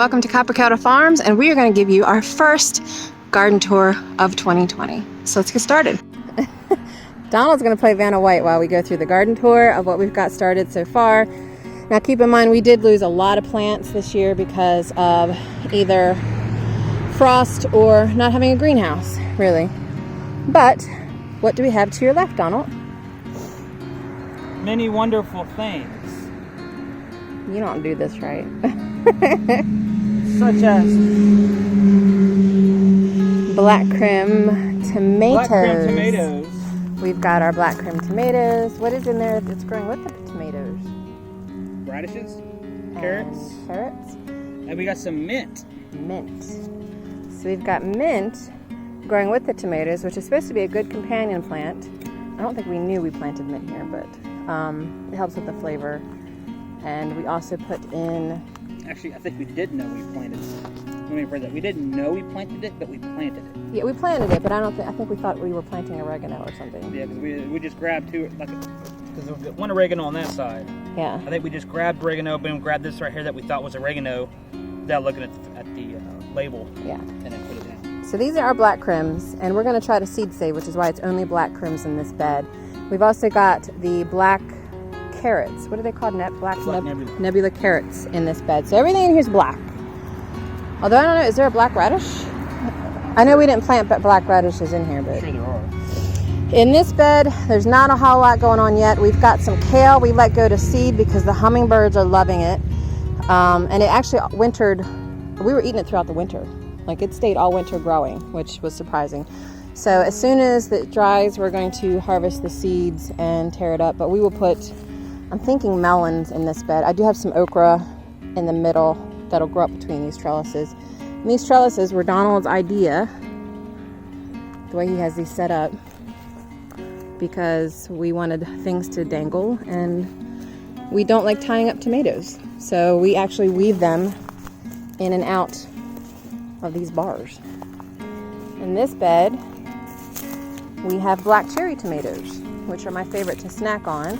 Welcome to Kettle Farms, and we are going to give you our first garden tour of 2020. So let's get started. Donald's going to play Vanna White while we go through the garden tour of what we've got started so far. Now keep in mind we did lose a lot of plants this year because of either frost or not having a greenhouse, really. But what do we have to your left, Donald? Many wonderful things. You don't do this right. Such as black crim tomatoes. black crim tomatoes. We've got our black crim tomatoes. What is in there that's growing with the tomatoes? Radishes, carrots, and we got some mint. Mint. So we've got mint growing with the tomatoes, which is supposed to be a good companion plant. I don't think we knew we planted mint here, but it helps with the flavor. And we also put in... Actually, I think we did know we planted it. Let me rephrase that. We didn't know we planted it, but we planted it. Yeah, we planted it, but I think we thought we were planting oregano or something. Yeah, because we just grabbed two, because there was one oregano on that side. Yeah. I think we just grabbed oregano, boom, grabbed this right here that we thought was oregano, without looking at the label. Yeah. And then put it down. So these are our black crims, and we're going to try to seed save, which is why it's only black crims in this bed. We've also got the black carrots. What are they called? Nebula carrots in this bed. So everything in here is black. Although I don't know, is there a black radish? I know we didn't plant black radishes in here, but I'm sure there are. in this bed, there's not a whole lot going on yet. We've got some kale we let go to seed because the hummingbirds are loving it. And it actually wintered. We were eating it throughout the winter. Like it stayed all winter growing, which was surprising. So as soon as it dries, we're going to harvest the seeds and tear it up. But we will put, I'm thinking melons in this bed. I do have some okra in the middle that'll grow up between these trellises. And these trellises were Donald's idea, the way he has these set up, because we wanted things to dangle and we don't like tying up tomatoes. So we actually weave them in and out of these bars. In this bed, we have black cherry tomatoes, which are my favorite to snack on,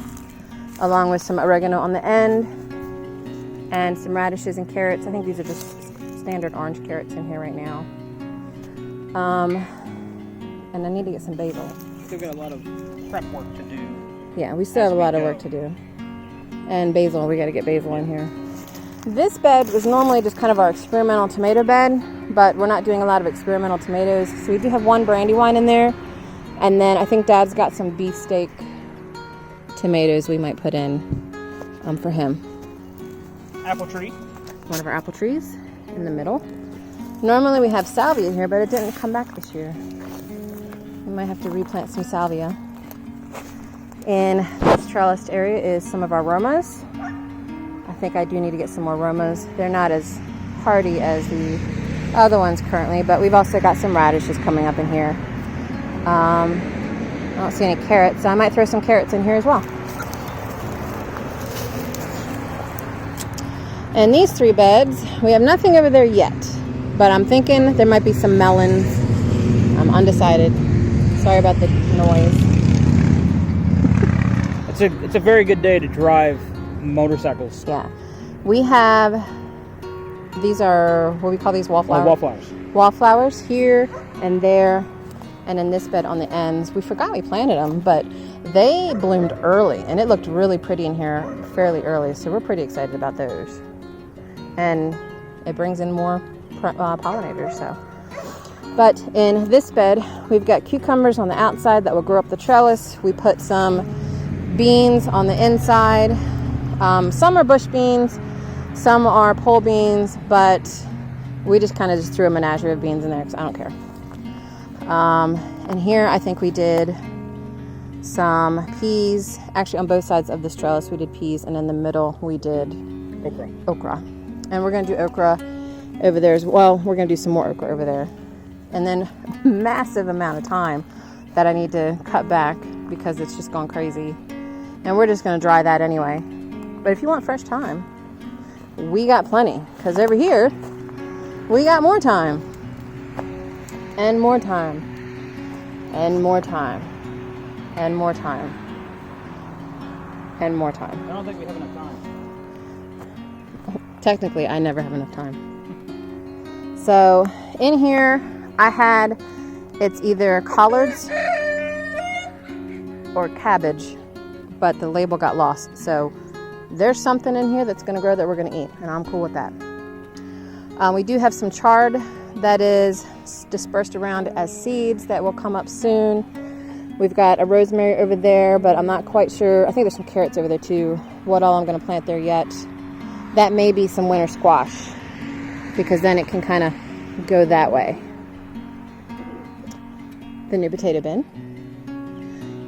along with some oregano on the end and some radishes and carrots. I think these are just standard orange carrots in here right now. And I need to get some basil. Still got a lot of prep work to do. Yeah, we still have a lot of work to do. And basil, we got to get basil in here. This bed was normally just kind of our experimental tomato bed, but we're not doing a lot of experimental tomatoes. So we do have one brandywine in there. And then I think Dad's got some beefsteak tomatoes we might put in for him. Apple tree. One of our apple trees in the middle. Normally we have salvia here, but it didn't come back this year. We might have to replant some salvia. In this trellised area is some of our romas. I think I do need to get some more romas. They're not as hardy as the other ones currently, but we've also got some radishes coming up in here. I don't see any carrots, so I might throw some carrots in here as well. And these three beds, we have nothing over there yet, but I'm thinking there might be some melons. I'm undecided. Sorry about the noise. It's a very good day to drive motorcycles. Yeah. We have, these are, what do we call these, wallflowers? Wallflowers. Wallflowers here and there, and in this bed on the ends. We forgot we planted them, but they bloomed early, and it looked really pretty in here fairly early, so we're pretty excited about those. And it brings in more pollinators, so. But in this bed, we've got cucumbers on the outside that will grow up the trellis. We put some beans on the inside. Some are bush beans, some are pole beans, but we just kind of just threw a menagerie of beans in there because I don't care. And here I think we did some peas. Actually, on both sides of this trellis we did peas, and in the middle we did okra. And we're going to do okra over there as well. We're going to do some more okra over there. And then massive amount of time that I need to cut back because it's just gone crazy. And we're just going to dry that anyway. But if you want fresh thyme, we got plenty. Because over here, we got more thyme. And more thyme. And more thyme. And more thyme. And more thyme. I don't think we have enough time. Technically, I never have enough time. So in here I had, it's either collards or cabbage, but the label got lost. So there's something in here that's gonna grow that we're gonna eat, and I'm cool with that. We do have some chard that is dispersed around as seeds that will come up soon. We've got a rosemary over there, but I'm not quite sure. I think there's some carrots over there too. What all I'm gonna plant there yet. That may be some winter squash, because then it can kind of go that way. The new potato bin.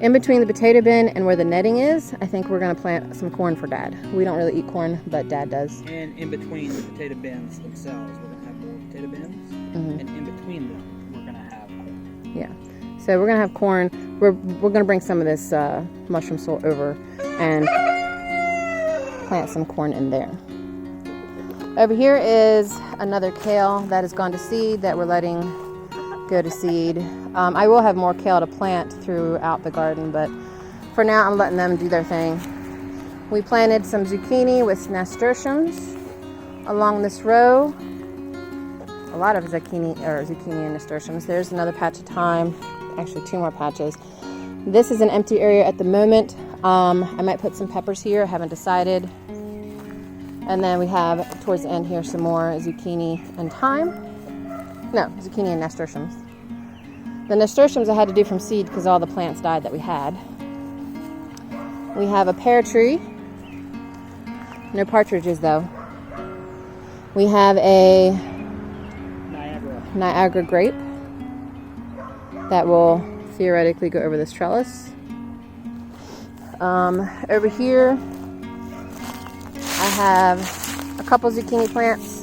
In between the potato bin and where the netting is, I think we're gonna plant some corn for Dad. We don't really eat corn, but Dad does. And in between the potato bins themselves, we're gonna have more potato bins. And in between them, we're gonna have corn. Yeah. So we're gonna have corn. We're gonna bring some of this mushroom soil over and plant some corn in there. Over here is another kale that has gone to seed that we're letting go to seed. I will have more kale to plant throughout the garden, but for now I'm letting them do their thing. We planted some zucchini with nasturtiums along this row. A lot of zucchini and nasturtiums. There's another patch of thyme, actually 2 more patches. This is an empty area at the moment. I might put some peppers here, I haven't decided. And then we have towards the end here some more zucchini and thyme. No, zucchini and nasturtiums. The nasturtiums I had to do from seed because all the plants died that we had. We have a pear tree. No partridges though. We have a Niagara grape that will theoretically go over this trellis. Over here I have a couple zucchini plants.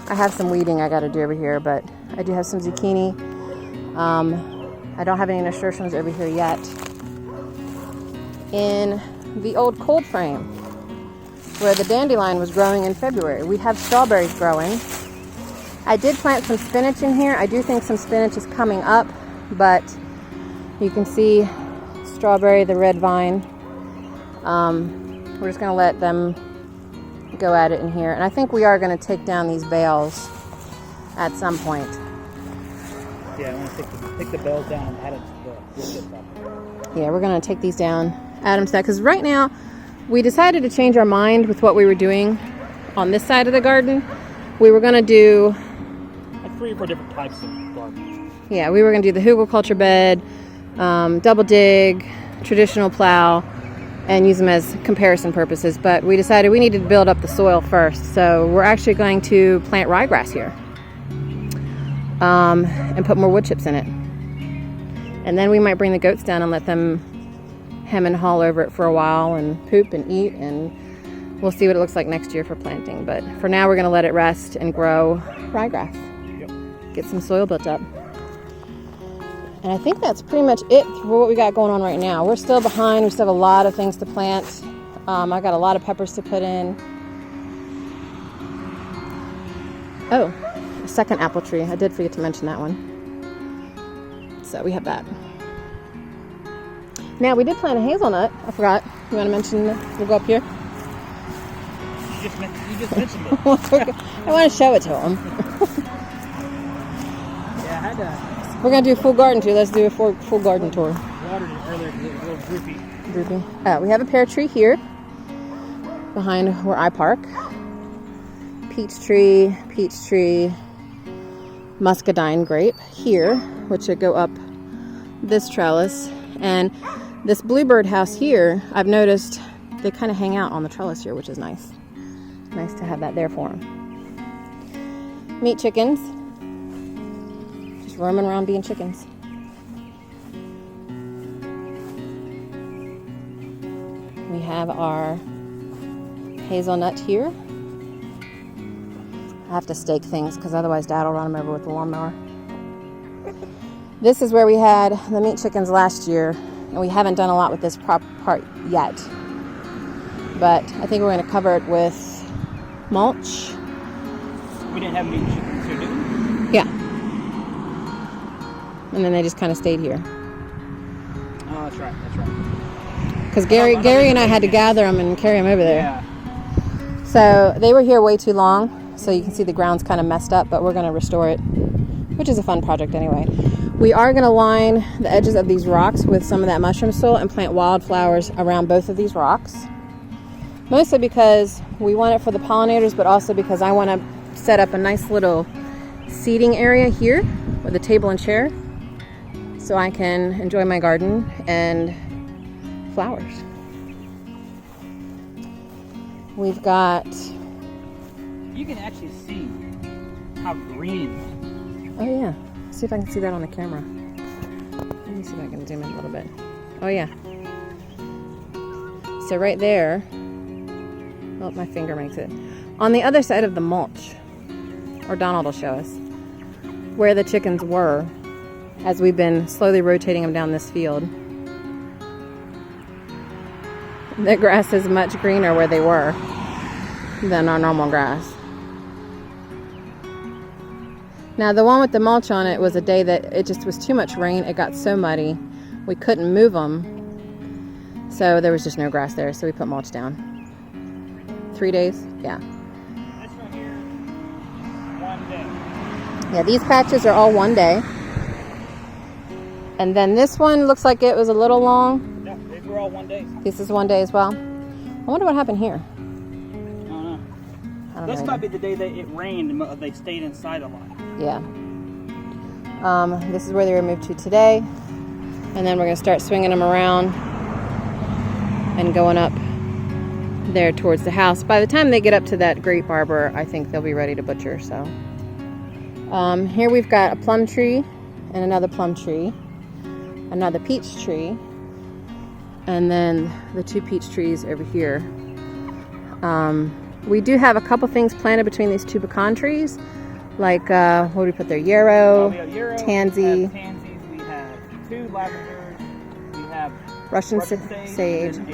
I have some weeding I got to do over here, but I do have some zucchini. I don't have any nasturtiums over here yet. In the old cold frame where the dandelion was growing in February, we have strawberries growing. I did plant some spinach in here. I do think some spinach is coming up, but you can see strawberry, the red vine. We're just going to let them go at it in here. And I think we are going to take down these bales at some point. Yeah, I want to take the bales down and add it to the wood. Yeah, we're going to take these down, add them to that. Because right now, we decided to change our mind with what we were doing on this side of the garden. We were going to do... like 3 or 4 different types of gardens. Yeah, we were going to do the 𝙎𝙬𝙊𝙍𝙀, double dig, traditional plow, and use them as comparison purposes. But we decided we needed to build up the soil first. So we're actually going to plant ryegrass here. And put more wood chips in it. And then we might bring the goats down and let them hem and haul over it for a while and poop and eat, and we'll see what it looks like next year for planting. But for now we're going to let it rest and grow ryegrass. Yep. Get some soil built up. And I think that's pretty much it for what we got going on right now. We're still behind. We still have a lot of things to plant. I got a lot of peppers to put in. Oh, a second apple tree. I did forget to mention that one. So we have that. Now we did plant a hazelnut. I forgot. You want to mention? We'll go up here. You just mentioned it. I want to show it to them. Yeah, I had to. We're gonna do a full garden tour. Let's do a full garden tour. Watered it earlier because it was a little droopy. Droopy. We have a pear tree here behind where I park. Peach tree, muscadine grape here, which should go up this trellis. And this bluebird house here, I've noticed they kind of hang out on the trellis here, which is nice. Nice to have that there for them. Meat chickens. Just roaming around being chickens. We have our hazelnut here. I have to stake things because otherwise Dad will run them over with the lawnmower. This is where we had the meat chickens last year, and we haven't done a lot with this part yet. But I think we're going to cover it with mulch. We didn't have meat chickens here, did we? Yeah. And then they just kind of stayed here. Oh, that's right. That's right. Because Gary and I had to gather them and carry them over there. Yeah. So they were here way too long. so you can see the ground's kind of messed up, but we're going to restore it, which is a fun project anyway. We are going to line the edges of these rocks with some of that mushroom soil and plant wildflowers around both of these rocks. Mostly because we want it for the pollinators, but also because I want to set up a nice little seating area here with a table and chair so I can enjoy my garden and flowers. We've got... You can actually see how green. Oh yeah. See if I can see that on the camera. Let me see if I can zoom in a little bit. Oh yeah. So right there, oh, my finger makes it. On the other side of the mulch, or Donald will show us, where the chickens were as we've been slowly rotating them down this field. The grass is much greener where they were than our normal grass. Now the one with the mulch on it was a day that it just was too much rain. It got so muddy we couldn't move them, so there was just no grass there, so we put mulch down. 3 days? Yeah. This right here, 1 day. Yeah, these patches are all 1 day. And then this one looks like it was a little long. No, they were all 1 day. This is 1 day as well. I wonder what happened here. I don't know. This might be the day that it rained and they stayed inside a lot. Yeah. This is where they were moved to today. And then we're going to start swinging them around and going up there towards the house. By the time they get up to that grape arbor, I think they'll be ready to butcher. So here we've got a plum tree and another plum tree, another peach tree, and then the 2 peach trees over here. We do have a couple things planted between these 2 pecan trees, like what do we put there? Yarrow, we have yarrow, tansy, we have tansies, we have 2 lavenders, we have Russian sage, and a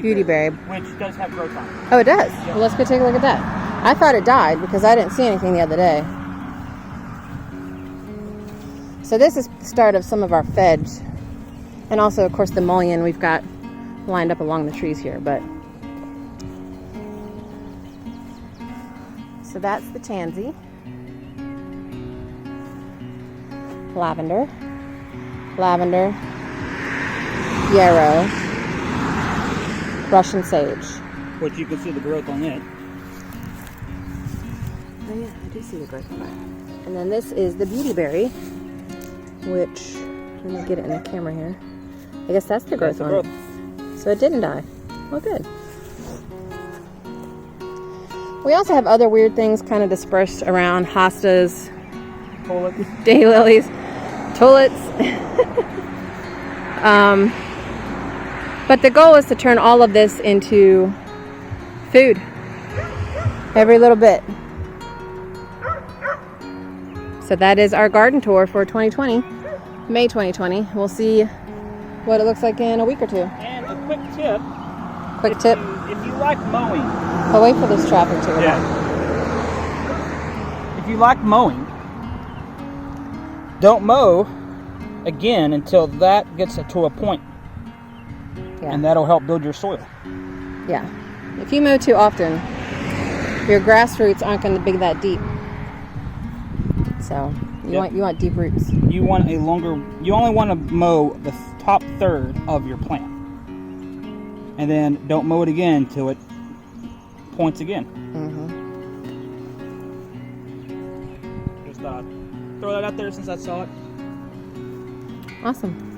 beautyberry, which does have growth on it. Oh, it does? Yep. Well, let's go take a look at that. I thought it died because I didn't see anything the other day. So this is the start of some of our feds. And also, of course, the mullein we've got lined up along the trees here. But so that's the tansy. Lavender. Lavender. Yarrow. Russian sage. Which you can see the growth on it. Oh yeah, I do see the growth on that. And then this is the beautyberry, which, let me get it in the camera here. I guess that's the growth on it. So it didn't die. Well, good. We also have other weird things kind of dispersed around: hostas, Tulips, daylilies, tulips. But the goal is to turn all of this into food. Every little bit. So that is our garden tour for 2020, May 2020. We'll see what it looks like in a week or 2. And a quick tip. Quick tip. If you like mowing. I'll wait for this traffic to go by. If you like mowing, don't mow again until that gets to a point. Yeah. And that'll help build your soil. Yeah. If you mow too often, your grass roots aren't going to be that deep. So you want deep roots. You only want to mow the top third of your plant. And then don't mow it again until it points again. Mm-hmm. Just throw that out there since I saw it. Awesome.